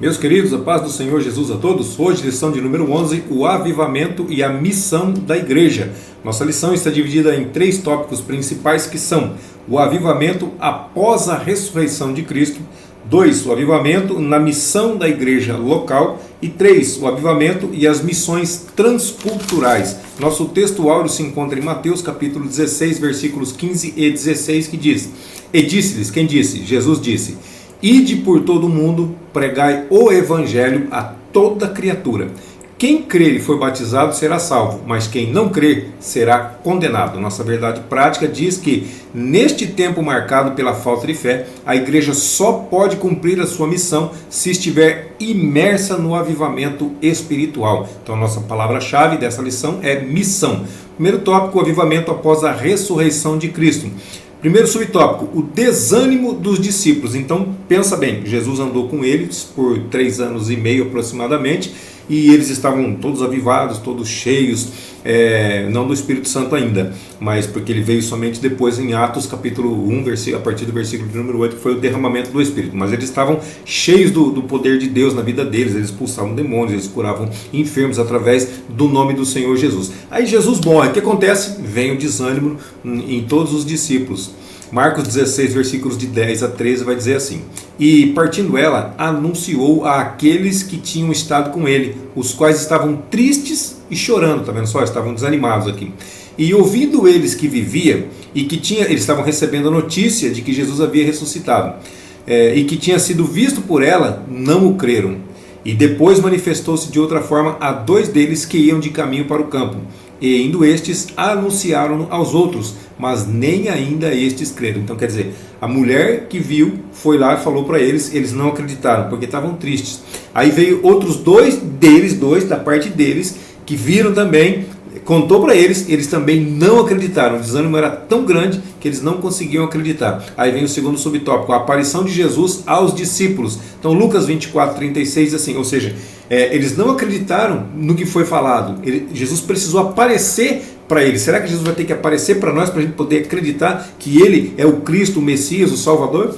Meus queridos, a paz do Senhor Jesus a todos. Hoje, lição de número 11, o avivamento e a missão da igreja. Nossa lição está dividida em 3 tópicos principais que são o avivamento após a ressurreição de Cristo, 2, o avivamento na missão da igreja local e 3, o avivamento e as missões transculturais. Nosso texto áureo se encontra em Mateus capítulo 16, versículos 15 e 16, que diz: E disse-lhes, quem disse? Jesus disse: Ide por todo o mundo, pregai o evangelho a toda criatura. Quem crer e for batizado será salvo, mas quem não crer será condenado. Nossa verdade prática diz que, neste tempo marcado pela falta de fé, a igreja só pode cumprir a sua missão se estiver imersa no avivamento espiritual. Então, nossa palavra-chave dessa lição é missão. Primeiro tópico, o avivamento após a ressurreição de Cristo. Primeiro subtópico, o desânimo dos discípulos. Então, pensa bem, Jesus andou com eles por 3 anos e meio aproximadamente, e eles estavam todos avivados, todos cheios, não do Espírito Santo ainda, mas porque ele veio somente depois em Atos capítulo 1, a partir do versículo de número 8, que foi o derramamento do Espírito. Mas eles estavam cheios do poder de Deus na vida deles, eles expulsavam demônios, eles curavam enfermos através do nome do Senhor Jesus. Aí Jesus morre, o que acontece? Vem o desânimo em todos os discípulos. Marcos 16, versículos de 10 a 13 vai dizer assim: E partindo ela, anunciou a aqueles que tinham estado com ele, os quais estavam tristes e chorando. Está vendo só? Estavam desanimados aqui. E ouvindo eles que vivia, e que eles estavam recebendo a notícia de que Jesus havia ressuscitado, e que tinha sido visto por ela, não o creram. E depois manifestou-se de outra forma a 2 deles que iam de caminho para o campo. E indo estes, anunciaram aos outros, mas nem ainda estes creram. Então quer dizer, a mulher que viu foi lá e falou para eles, eles não acreditaram, porque estavam tristes. Aí veio outros 2 da parte deles, que viram também, contou para eles, eles também não acreditaram. O desânimo era tão grande que eles não conseguiam acreditar. Aí vem o segundo subtópico, a aparição de Jesus aos discípulos. Então Lucas 24, 36 diz assim, ou seja, eles não acreditaram no que foi falado. Jesus precisou aparecer para eles. Será que Jesus vai ter que aparecer para nós, para a gente poder acreditar que Ele é o Cristo, o Messias, o Salvador?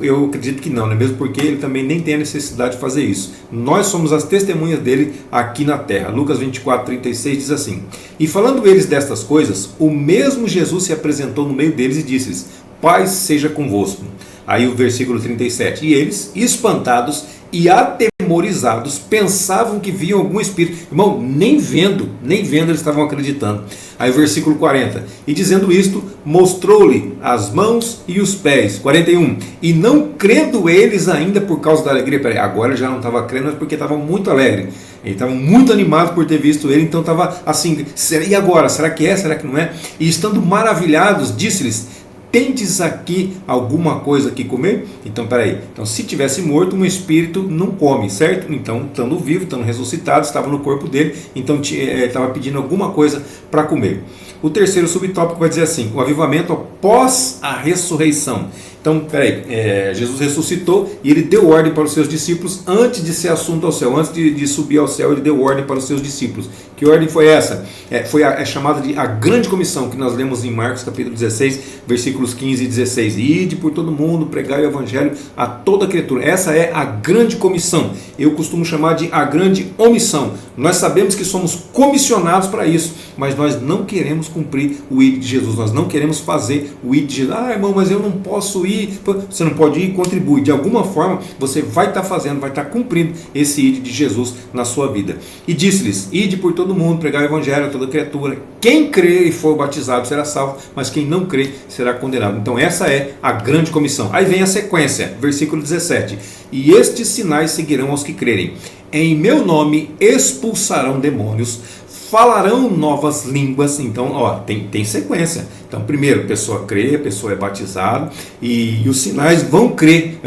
Eu acredito que não, né? Mesmo porque Ele também nem tem a necessidade de fazer isso. Nós somos as testemunhas dele aqui na terra. Lucas 24, 36 diz assim: E falando eles destas coisas, o mesmo Jesus se apresentou no meio deles e disse-lhes: Paz seja convosco. Aí o versículo 37, e eles, espantados e atemorizados, pensavam que viam algum espírito. Irmão, nem vendo eles estavam acreditando. Aí o versículo 40, e dizendo isto, mostrou-lhe as mãos e os pés. 41, e não crendo eles ainda por causa da alegria. Peraí, agora ele já não estava crendo, mas porque estavam muito alegres. Ele estava muito animado por ter visto ele, então estava assim, e agora? Será que é? Será que não é? E estando maravilhados, disse-lhes: Tendes aqui alguma coisa que comer? Então, peraí. Então, se tivesse morto, um espírito não come, certo? Então, estando vivo, estando ressuscitado, estava no corpo dele, então estava pedindo alguma coisa para comer. O terceiro subtópico vai dizer assim: o avivamento após a ressurreição. Então, peraí, Jesus ressuscitou e ele deu ordem para os seus discípulos antes de ser assunto ao céu, antes de subir ao céu, ele deu ordem para os seus discípulos. Que ordem foi essa? Foi chamada de a grande comissão, que nós lemos em Marcos capítulo 16, versículos 15 e 16. Ide por todo mundo, pregai o evangelho a toda criatura. Essa é a grande comissão. Eu costumo chamar de a grande omissão. Nós sabemos que somos comissionados para isso, mas nós não queremos cumprir o ID de Jesus. Nós não queremos fazer o ID de Jesus. Ah, irmão, mas eu não posso ir. Você não pode ir, contribui. De alguma forma, você vai estar fazendo, vai estar cumprindo esse ID de Jesus na sua vida. E disse-lhes: Ide por todo mundo, pregar o evangelho a toda criatura. Quem crer e for batizado será salvo, mas quem não crer será condenado. Então essa é a grande comissão. Aí vem a sequência, versículo 17. E estes sinais seguirão aos que crerem. Em meu nome expulsarão demônios, falarão novas línguas. Então, tem sequência. Então, primeiro, a pessoa crê, a pessoa é batizada, e os sinais vão crer,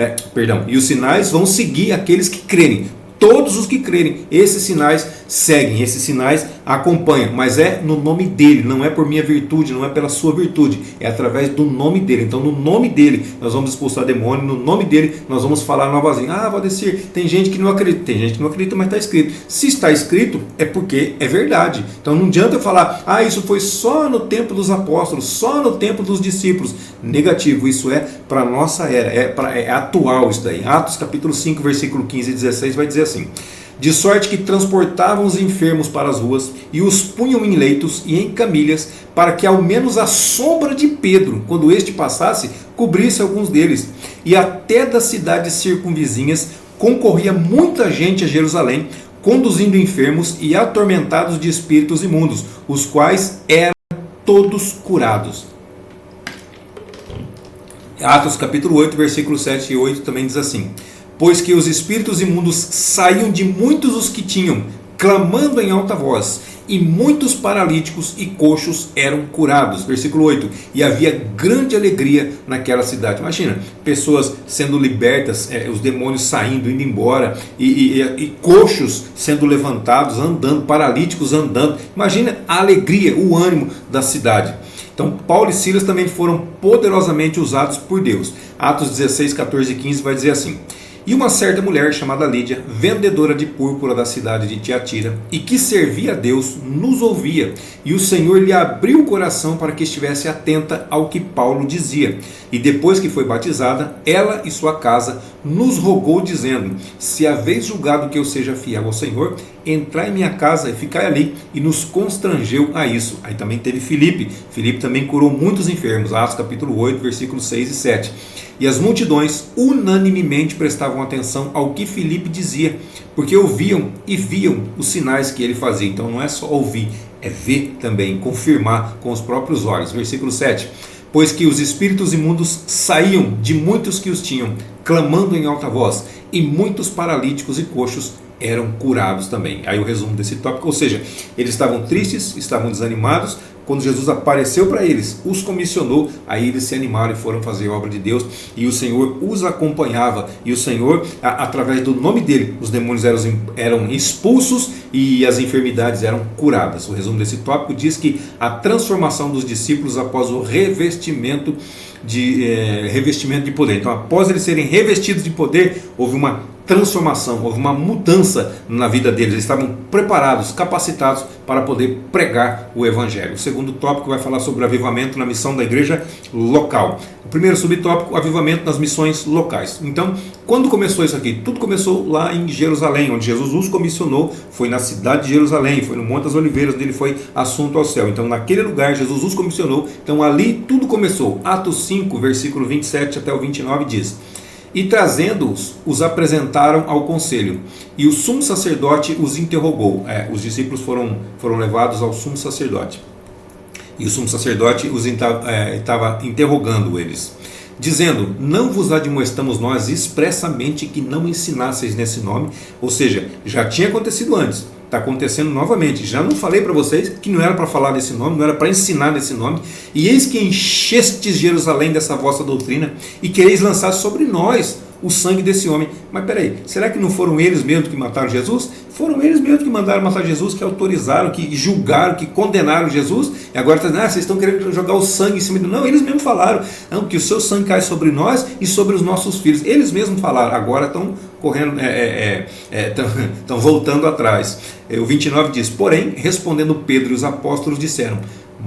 e os sinais vão seguir aqueles que crerem. todos os que crerem. Esses sinais seguem, esses sinais acompanham, mas é no nome dele, não é por minha virtude, não é pela sua virtude, é através do nome dele. Então no nome dele nós vamos expulsar demônio, no nome dele nós vamos falar nova língua. Ah, Valdecir, tem gente que não acredita, mas está escrito. Se está escrito é porque é verdade. Então não adianta eu falar, isso foi só no tempo dos apóstolos, só no tempo dos discípulos. Negativo, isso é para a nossa era, é atual isso daí. Atos capítulo 5, versículo 15 e 16 vai dizer assim: de sorte que transportavam os enfermos para as ruas e os punham em leitos e em camilhas, para que ao menos a sombra de Pedro, quando este passasse, cobrisse alguns deles. E até das cidades circunvizinhas concorria muita gente a Jerusalém, conduzindo enfermos e atormentados de espíritos imundos, os quais eram todos curados. Atos capítulo 8, versículos 7 e 8 também diz assim: pois que os espíritos imundos saíam de muitos os que tinham, clamando em alta voz, e muitos paralíticos e coxos eram curados. Versículo 8: e havia grande alegria naquela cidade. Imagina, pessoas sendo libertas, os demônios saindo, indo embora, e coxos sendo levantados, andando, paralíticos andando. Imagina a alegria, o ânimo da cidade. Então Paulo e Silas também foram poderosamente usados por Deus. Atos 16, 14 e 15 vai dizer assim: e uma certa mulher chamada Lídia, vendedora de púrpura da cidade de Tiatira, e que servia a Deus, nos ouvia, e o Senhor lhe abriu o coração para que estivesse atenta ao que Paulo dizia. E depois que foi batizada, ela e sua casa nos rogou, dizendo: se haveis julgado que eu seja fiel ao Senhor, entrai em minha casa e ficai ali. E nos constrangeu a isso. Aí também teve Filipe. Filipe também curou muitos enfermos. Atos capítulo 8, versículos 6 e 7. E as multidões unanimemente prestavam atenção ao que Filipe dizia, porque ouviam e viam os sinais que ele fazia. Então não é só ouvir, é ver também, confirmar com os próprios olhos. Versículo 7. Pois que os espíritos imundos saíam de muitos que os tinham, clamando em alta voz, e muitos paralíticos e coxos eram curados também. Aí o resumo desse tópico, ou seja, eles estavam tristes, estavam desanimados. Quando Jesus apareceu para eles, os comissionou, aí eles se animaram e foram fazer a obra de Deus, e o Senhor os acompanhava, e o Senhor, através do nome dele, os demônios eram expulsos e as enfermidades eram curadas. O resumo desse tópico diz que a transformação dos discípulos após o revestimento de poder. Então, após eles serem revestidos de poder, houve uma transformação, houve uma mudança na vida deles. Eles estavam preparados, capacitados para poder pregar o Evangelho. O segundo tópico vai falar sobre avivamento na missão da igreja local. O primeiro subtópico, avivamento nas missões locais. Então, quando começou isso aqui? Tudo começou lá em Jerusalém, onde Jesus os comissionou. Foi na cidade de Jerusalém, foi no Monte das Oliveiras, onde ele foi assunto ao céu. Então, naquele lugar, Jesus os comissionou. Então, ali tudo começou. Atos 5, versículo 27 até o 29 diz: e trazendo-os, os apresentaram ao conselho, e o sumo sacerdote os interrogou. Os discípulos foram levados ao sumo sacerdote, e o sumo sacerdote os estava interrogando eles, dizendo: não vos admoestamos nós expressamente que não ensinasseis nesse nome? Ou seja, já tinha acontecido antes, está acontecendo novamente. Já não falei para vocês que não era para falar nesse nome, não era para ensinar nesse nome? E eis que enchestes Jerusalém dessa vossa doutrina, e quereis lançar sobre nós o sangue desse homem. Mas peraí, será que não foram eles mesmos que mataram Jesus? Foram eles mesmos que mandaram matar Jesus, que autorizaram, que julgaram, que condenaram Jesus, e agora está dizendo: vocês estão querendo jogar o sangue em cima de... Não, eles mesmos falaram, não, que o seu sangue cai sobre nós e sobre os nossos filhos. Eles mesmos falaram, agora estão correndo, estão voltando atrás. O 29 diz: porém, respondendo Pedro e os apóstolos disseram: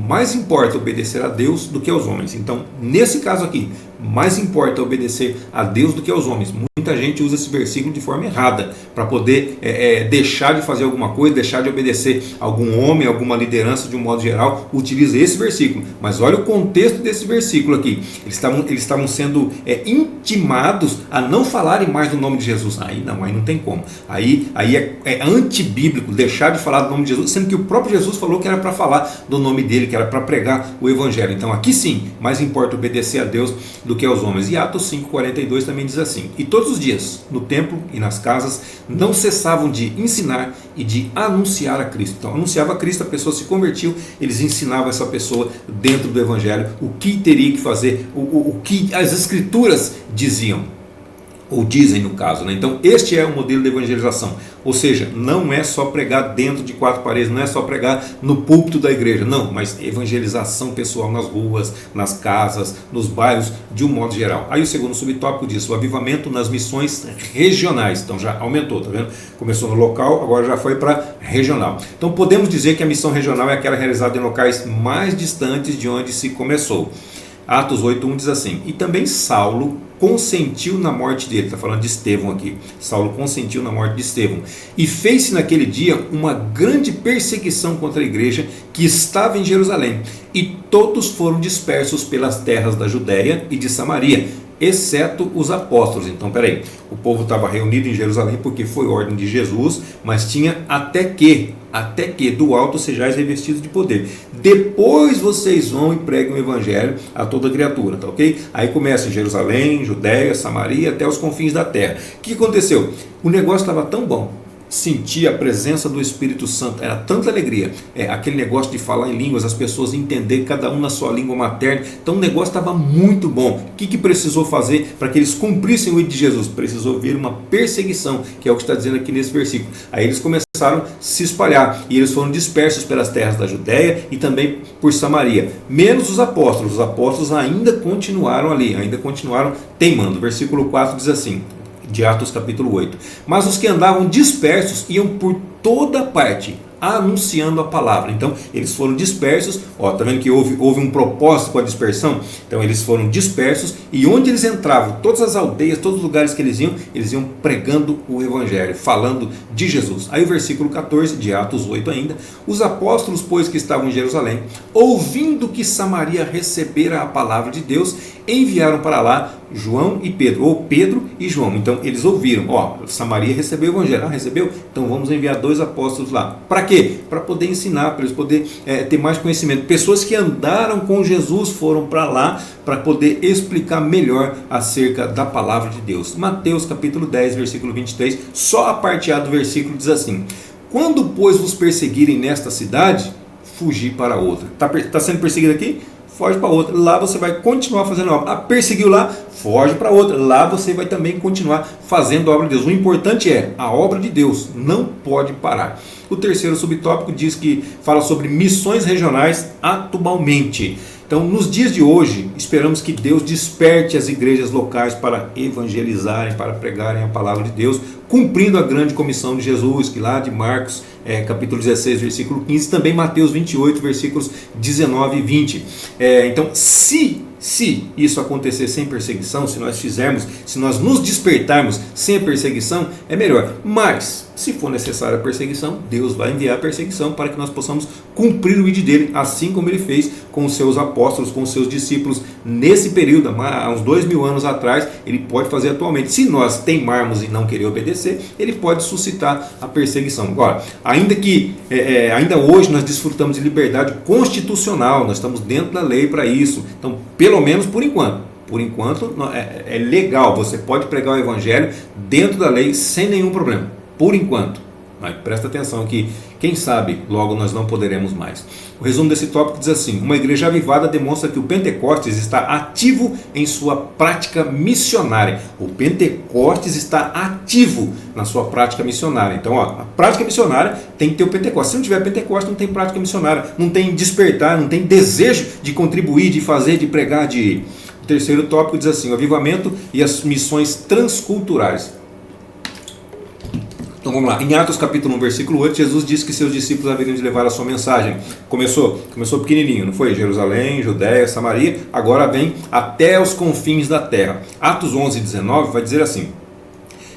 mais importa obedecer a Deus do que aos homens. Então, nesse caso aqui, mais importa obedecer a Deus do que aos homens. Muita gente usa esse versículo de forma errada, para poder deixar de fazer alguma coisa, deixar de obedecer algum homem, alguma liderança de um modo geral, utiliza esse versículo. Mas olha o contexto desse versículo aqui. Eles estavam sendo intimados a não falarem mais do nome de Jesus. Aí não tem como. Aí é antibíblico deixar de falar do nome de Jesus, sendo que o próprio Jesus falou que era para falar do nome dele, que era para pregar o Evangelho. Então aqui sim, mais importa obedecer a Deus do que aos homens. E Atos 5,42 também diz assim: e todos os dias, no templo e nas casas, não cessavam de ensinar e de anunciar a Cristo. Então anunciava a Cristo, a pessoa se convertiu, eles ensinavam essa pessoa dentro do Evangelho o que teria que fazer, o que as Escrituras diziam. ou dizem no caso, né? Então este é o modelo de evangelização, ou seja, não é só pregar dentro de quatro paredes, não é só pregar no púlpito da igreja, não, mas evangelização pessoal nas ruas, nas casas, nos bairros, de um modo geral. Aí o segundo subtópico diz o avivamento nas missões regionais, então já aumentou, tá vendo? Começou no local, agora já foi para regional. Então podemos dizer que a missão regional é aquela realizada em locais mais distantes de onde se começou. Atos 8:1 diz assim: e também Saulo consentiu na morte dele, está falando de Estevão aqui, Saulo consentiu na morte de Estevão, e fez-se naquele dia uma grande perseguição contra a igreja que estava em Jerusalém, e todos foram dispersos pelas terras da Judéia e de Samaria, exceto os apóstolos. Então peraí, o povo estava reunido em Jerusalém porque foi ordem de Jesus, mas tinha até que do alto sejais revestidos de poder, depois vocês vão e pregam o evangelho a toda criatura, tá ok? Aí começa em Jerusalém, Judéia, Samaria, até os confins da terra. O que aconteceu? O negócio estava tão bom, sentir a presença do Espírito Santo, era tanta alegria, aquele negócio de falar em línguas, as pessoas entender cada um na sua língua materna, então o negócio estava muito bom. O que precisou fazer para que eles cumprissem o ID de Jesus? Precisou vir uma perseguição, que é o que está dizendo aqui nesse versículo. Aí eles começaram a se espalhar, e eles foram dispersos pelas terras da Judéia e também por Samaria, menos os apóstolos ainda continuaram ali, ainda continuaram teimando. Versículo 4 diz assim, de Atos capítulo 8: mas os que andavam dispersos iam por toda parte anunciando a palavra. Então eles foram dispersos, está vendo que houve um propósito com a dispersão? Então eles foram dispersos, e onde eles entravam, todas as aldeias, todos os lugares que eles iam pregando o evangelho, falando de Jesus. Aí o versículo 14 de Atos 8 ainda: os apóstolos, pois, que estavam em Jerusalém, ouvindo que Samaria recebera a palavra de Deus, enviaram para lá João e Pedro, ou Pedro e João. Então eles ouviram, Samaria recebeu o evangelho, recebeu? Então vamos enviar 2 apóstolos lá. Para quê? Para poder ensinar, para eles poderem ter mais conhecimento. Pessoas que andaram com Jesus foram para lá para poder explicar melhor acerca da palavra de Deus. Mateus capítulo 10, versículo 23, só a parte A do versículo diz assim: quando, pois, vos perseguirem nesta cidade, fugi para outra. Está sendo perseguido aqui? Foge para outra, lá você vai continuar fazendo a obra. Perseguiu lá, foge para outra, lá você vai também continuar fazendo a obra de Deus. O importante é, a obra de Deus não pode parar. O terceiro subtópico diz que fala sobre missões regionais atualmente. Então, nos dias de hoje, esperamos que Deus desperte as igrejas locais para evangelizarem, para pregarem a palavra de Deus, cumprindo a grande comissão de Jesus, que lá de Marcos, capítulo 16, versículo 15, também Mateus 28, versículos 19 e 20. Então, se isso acontecer sem perseguição, se nós nos despertarmos sem a perseguição, é melhor. Mas, se for necessária a perseguição, Deus vai enviar a perseguição para que nós possamos cumprir o ID dele, assim como ele fez com os seus apóstolos, com os seus discípulos nesse período, há uns 2000 anos atrás. Ele pode fazer atualmente. Se nós teimarmos em não querer obedecer, ele pode suscitar a perseguição. Agora, ainda hoje nós desfrutamos de liberdade constitucional, nós estamos dentro da lei para isso. Então, pelo menos por enquanto, é legal, você pode pregar o evangelho dentro da lei sem nenhum problema, por enquanto. Mas presta atenção que, quem sabe, logo nós não poderemos mais. O resumo desse tópico diz assim: uma igreja avivada demonstra que o Pentecostes está ativo em sua prática missionária. O Pentecostes está ativo na sua prática missionária. Então, a prática missionária tem que ter o Pentecostes. Se não tiver Pentecostes, não tem prática missionária, não tem despertar, não tem desejo de contribuir, de fazer, de pregar, de ir. O terceiro tópico diz assim: o avivamento e as missões transculturais. Então vamos lá, em Atos capítulo 1, versículo 8, Jesus disse que seus discípulos haveriam de levar a sua mensagem. Começou pequenininho, não foi? Jerusalém, Judéia, Samaria, agora vem até os confins da terra. Atos 11, 19 vai dizer assim: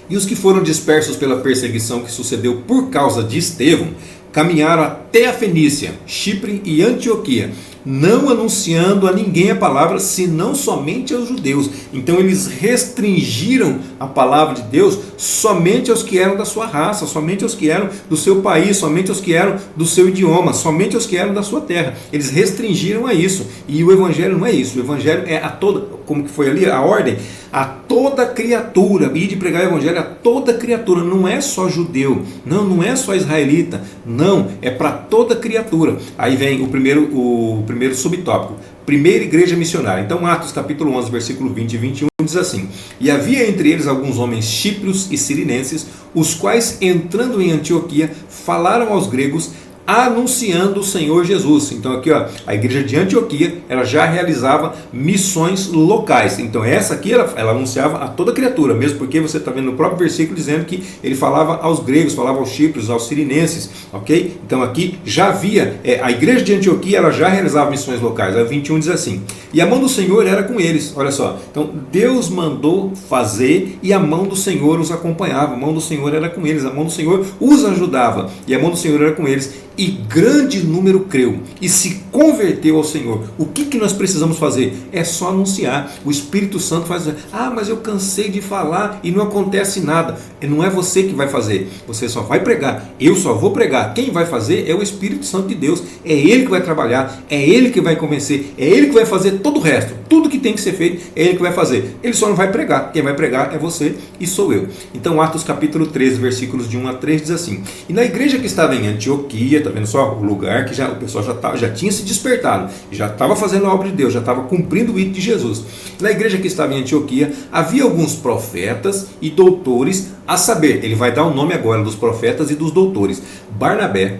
e os que foram dispersos pela perseguição que sucedeu por causa de Estevão, caminharam até a Fenícia, Chipre e Antioquia, não anunciando a ninguém a palavra, senão somente aos judeus. Então eles restringiram a palavra de Deus somente aos que eram da sua raça, somente aos que eram do seu país, somente aos que eram do seu idioma, somente aos que eram da sua terra. Eles restringiram a isso. E o evangelho não é isso. O evangelho é a toda, como que foi ali a ordem? A toda criatura. E de pregar o evangelho a toda criatura. Não é só judeu, não é só israelita, não, é para toda criatura. Aí vem o primeiro subtópico: primeira igreja missionária. Então Atos capítulo 11, versículo 20 e 21 diz assim: e havia entre eles alguns homens chíprios e sirinenses, os quais entrando em Antioquia falaram aos gregos, anunciando o Senhor Jesus. Então aqui, ó, a igreja de Antioquia, ela já realizava missões locais. Então essa aqui, ela anunciava a toda criatura, mesmo porque você está vendo no próprio versículo dizendo que ele falava aos gregos, falava aos chíprios, aos sirinenses, ok? Então aqui já havia, a igreja de Antioquia, ela já realizava missões locais. A 21 diz assim: e a mão do Senhor era com eles. Olha só, então Deus mandou fazer e a mão do Senhor os acompanhava, a mão do Senhor era com eles, a mão do Senhor os ajudava e a mão do Senhor era com eles. E grande número creu e se converteu ao Senhor. O que nós precisamos fazer? É só anunciar. O Espírito Santo faz, mas eu cansei de falar e não acontece nada. Não é você que vai fazer, você só vai pregar. Eu só vou pregar. Quem vai fazer é o Espírito Santo de Deus. É Ele que vai trabalhar, é Ele que vai convencer, é Ele que vai fazer todo o resto. Tudo que tem que ser feito, é Ele que vai fazer. Ele só não vai pregar. Quem vai pregar é você e sou eu. Então Atos capítulo 13, versículos de 1 a 3 diz assim: e na igreja que estava em Antioquia, tá vendo só? O lugar que o pessoal já tinha se despertado, já estava fazendo a obra de Deus, já estava cumprindo o rito de Jesus. Na igreja que estava em Antioquia, havia alguns profetas e doutores, a saber, ele vai dar o nome agora dos profetas e dos doutores: Barnabé,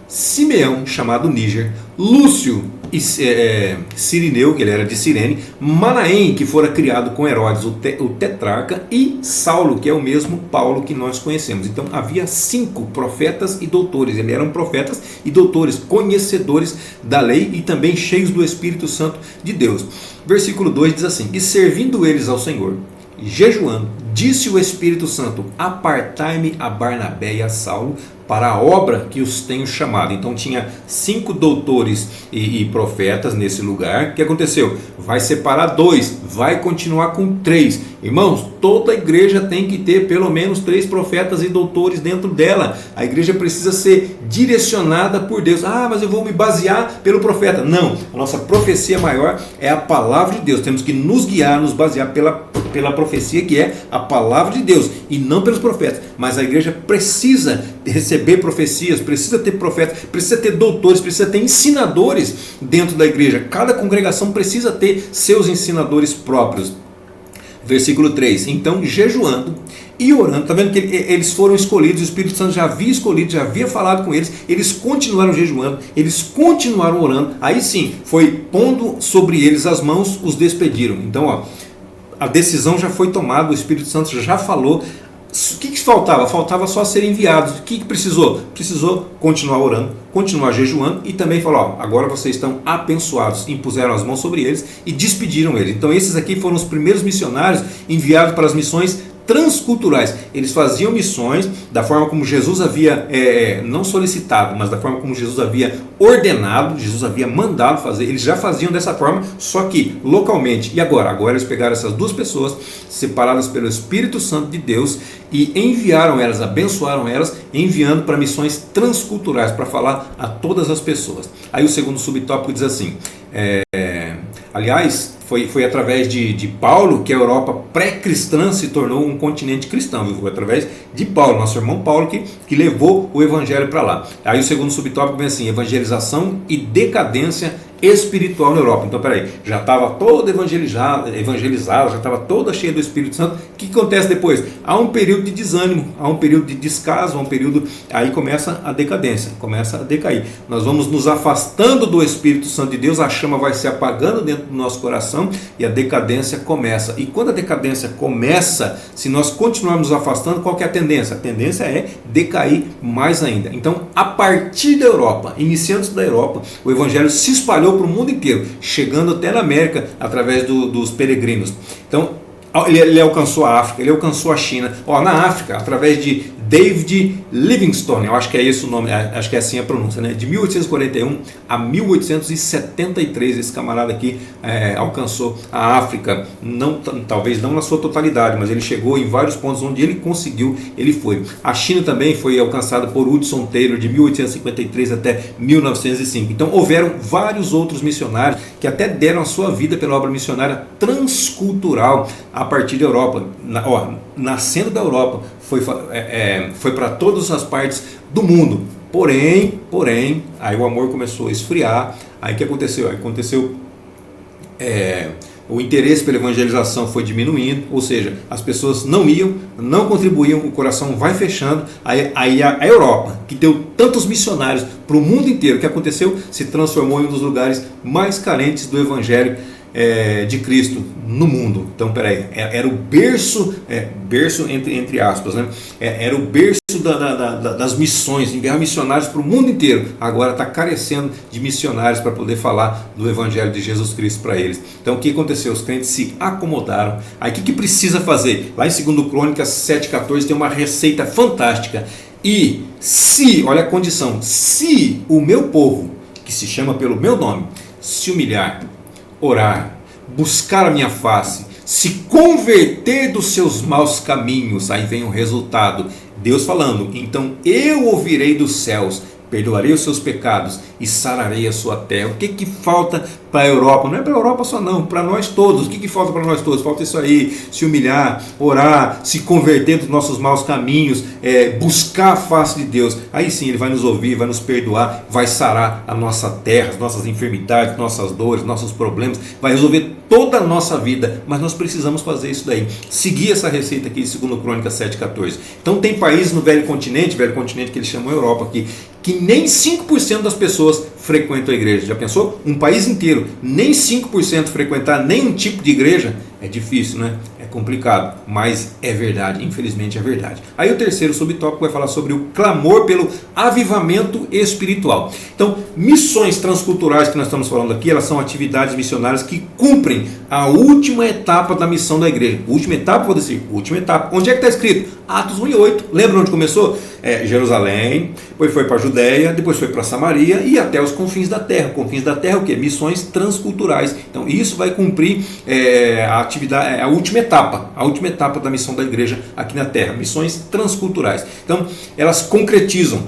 Simeão, chamado Níger, Lúcio e Cirineu, que ele era de Cirene, Manaém, que fora criado com Herodes, o tetrarca, e Saulo, que é o mesmo Paulo que nós conhecemos. Então havia 5 profetas e doutores. Eles eram profetas e doutores, conhecedores da lei e também cheios do Espírito Santo de Deus. Versículo 2 diz assim: e servindo eles ao Senhor, jejuando, disse o Espírito Santo: apartai-me a Barnabé e a Saulo para a obra que os tenho chamado. Então tinha 5 doutores e profetas nesse lugar. O que aconteceu? Vai separar 2, vai continuar com 3. Irmãos, toda igreja tem que ter pelo menos 3 profetas e doutores dentro dela. A igreja precisa ser direcionada por Deus. Mas eu vou me basear pelo profeta. Não, a nossa profecia maior é a palavra de Deus. Temos que nos guiar, nos basear pela profecia, que é a palavra de Deus, e não pelos profetas. Mas a igreja precisa receber profecias, precisa ter profetas, precisa ter doutores, precisa ter ensinadores dentro da igreja. Cada congregação precisa ter seus ensinadores próprios. Versículo 3: então jejuando e orando, está vendo que eles foram escolhidos, o Espírito Santo já havia escolhido, já havia falado com eles, eles continuaram jejuando, eles continuaram orando, aí sim, foi pondo sobre eles as mãos, os despediram. Então, a decisão já foi tomada, o Espírito Santo já falou. O que faltava? Faltava só ser enviados. O que precisou? Precisou continuar orando, continuar jejuando e também falou: agora vocês estão abençoados. Impuseram as mãos sobre eles e despediram eles. Então esses aqui foram os primeiros missionários enviados para as missões transculturais. Eles faziam missões da forma como Jesus havia não solicitado, mas da forma como Jesus havia ordenado, Jesus havia mandado fazer. Eles já faziam dessa forma, só que localmente. E agora eles pegaram essas 2 pessoas separadas pelo Espírito Santo de Deus e enviaram elas, abençoaram elas, enviando para missões transculturais, para falar a todas as pessoas. Aí o segundo subtópico diz assim: aliás, foi através de Paulo que a Europa pré-cristã se tornou um continente cristão, viu? Foi através de Paulo, nosso irmão Paulo, que levou o evangelho para lá. Aí o segundo subtópico vem assim: evangelização e decadência espiritual na Europa. Então, peraí, já estava toda evangelizada, já estava toda cheia do Espírito Santo. O que acontece depois? Há um período de desânimo, há um período de descaso, há um período, aí começa a decadência, começa a decair. Nós vamos nos afastando do Espírito Santo de Deus, a chama vai se apagando dentro do nosso coração e a decadência começa. E quando a decadência começa, se nós continuarmos nos afastando, qual que é a tendência? A tendência é decair mais ainda. Então, a partir da Europa, iniciando da Europa, o evangelho se espalhou para o mundo inteiro, chegando até na América através dos peregrinos. Então ele alcançou a África, ele alcançou a China. Na África, através de David Livingstone, eu acho que é esse o nome, acho que é assim a pronúncia, né? De 1841 a 1873, esse camarada aqui alcançou a África, talvez não na sua totalidade, mas ele chegou em vários pontos onde ele conseguiu, ele foi. A China também foi alcançada por Hudson Taylor de 1853 até 1905. Então houveram vários outros missionários que até deram a sua vida pela obra missionária transcultural a partir da Europa. Nascendo da Europa, foi para todas as partes do mundo. Porém, aí o amor começou a esfriar. Aí o que aconteceu? Aconteceu o interesse pela evangelização foi diminuindo, ou seja, as pessoas não iam, não contribuíam, o coração vai fechando. Aí a Europa, que deu tantos missionários para o mundo inteiro, o que aconteceu? Se transformou em um dos lugares mais carentes do evangelho de Cristo no mundo. Então, peraí, era o berço, berço entre aspas, né? Era o berço das missões, enviar missionários para o mundo inteiro. Agora está carecendo de missionários para poder falar do Evangelho de Jesus Cristo para eles. Então, o que aconteceu? Os crentes se acomodaram. Aí, o que precisa fazer? Lá em 2 Crônicas 7,14 tem uma receita fantástica. E se, olha a condição, se o meu povo, que se chama pelo meu nome, se humilhar, orar, buscar a minha face, se converter dos seus maus caminhos, aí vem o resultado, Deus falando, então eu ouvirei dos céus, perdoarei os seus pecados e sararei a sua terra. O que falta para a Europa? Não é para a Europa só não, para nós todos. O que falta para nós todos? Falta isso aí, se humilhar, orar, se converter dos nossos maus caminhos, buscar a face de Deus. Aí sim Ele vai nos ouvir, vai nos perdoar, vai sarar a nossa terra, as nossas enfermidades, nossas dores, nossos problemas, vai resolver toda a nossa vida. Mas nós precisamos fazer isso daí, seguir essa receita aqui de 2 Crônicas 7,14. Então tem países no velho continente que eles chamam Europa aqui, que nem 5% das pessoas frequentam a igreja. Já pensou? Um país inteiro, nem 5% frequentar nenhum tipo de igreja, é difícil, né? É complicado, mas é verdade, infelizmente é verdade. Aí o terceiro subtópico vai falar sobre o clamor pelo avivamento espiritual. Então, missões transculturais que nós estamos falando aqui, elas são atividades missionárias que cumprem a última etapa da missão da igreja. Última etapa, vou dizer, última etapa. Onde é que está escrito? Atos 1:8. Lembra onde começou? Jerusalém, depois foi para a Judéia, depois foi para Samaria e até os confins da terra. Confins da terra, o quê? Missões transculturais. Então isso vai cumprir a atividade, a última etapa da missão da igreja aqui na terra, missões transculturais. Então elas concretizam,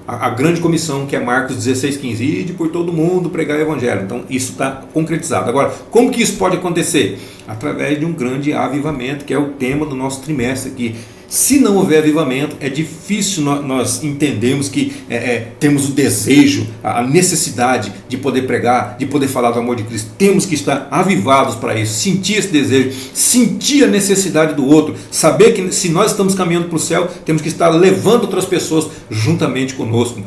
a grande comissão que é Marcos 16,15, ide por todo mundo pregar o evangelho. Então isso está concretizado. Agora, como que isso pode acontecer? Através de um grande avivamento, que é o tema do nosso trimestre aqui. Se não houver avivamento, é difícil nós entendermos que temos o desejo, a necessidade de poder pregar, de poder falar do amor de Cristo. Temos que estar avivados para isso, sentir esse desejo, sentir a necessidade do outro, saber que se nós estamos caminhando para o céu, temos que estar levando outras pessoas juntamente conosco.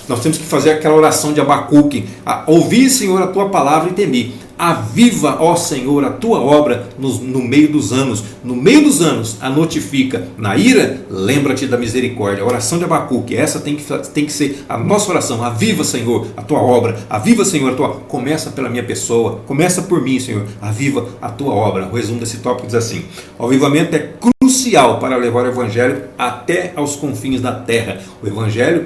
Nós temos que fazer aquela oração de Abacuque: ouvi, Senhor, a tua palavra e temi. Aviva, ó Senhor, a tua obra no meio dos anos. No meio dos anos a notifica. Na ira, lembra-te da misericórdia. A oração de Abacuque, essa tem que ser a nossa oração. Aviva, Senhor, a tua obra. Aviva, Senhor, a tua... Começa pela minha pessoa. Começa por mim, Senhor. Aviva a tua obra. O resumo desse tópico diz assim: o avivamento é crucial para levar o evangelho até aos confins da terra. O evangelho,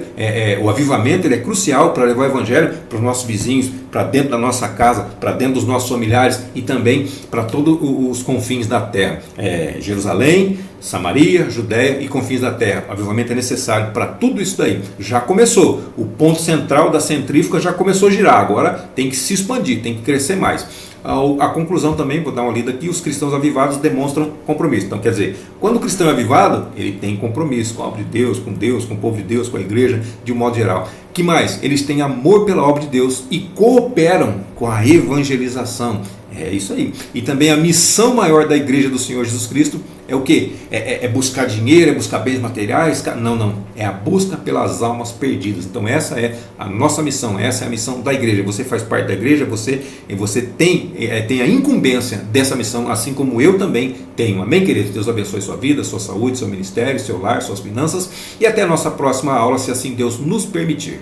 o avivamento, ele é crucial para levar o evangelho para os nossos vizinhos, para dentro da nossa casa, para dentro dos nossos familiares e também para todos os confins da terra. Jerusalém, Samaria, Judéia e confins da terra. O avivamento é necessário para tudo isso daí. Já começou. O ponto central da centrífuga já começou a girar. Agora tem que se expandir, tem que crescer mais. A conclusão também, vou dar uma lida aqui: os cristãos avivados demonstram compromisso. Então quer dizer, quando o cristão é avivado, ele tem compromisso com a obra de Deus, com o povo de Deus, com a igreja, de um modo geral. Que mais? Eles têm amor pela obra de Deus e cooperam com a evangelização. É isso aí. E também a missão maior da igreja do Senhor Jesus Cristo é o quê? É buscar dinheiro, é buscar bens materiais? Não. É a busca pelas almas perdidas. Então essa é a nossa missão, essa é a missão da igreja. Você faz parte da igreja, você tem a incumbência dessa missão, assim como eu também tenho. Amém, queridos? Deus abençoe sua vida, sua saúde, seu ministério, seu lar, suas finanças. E até a nossa próxima aula, se assim Deus nos permitir.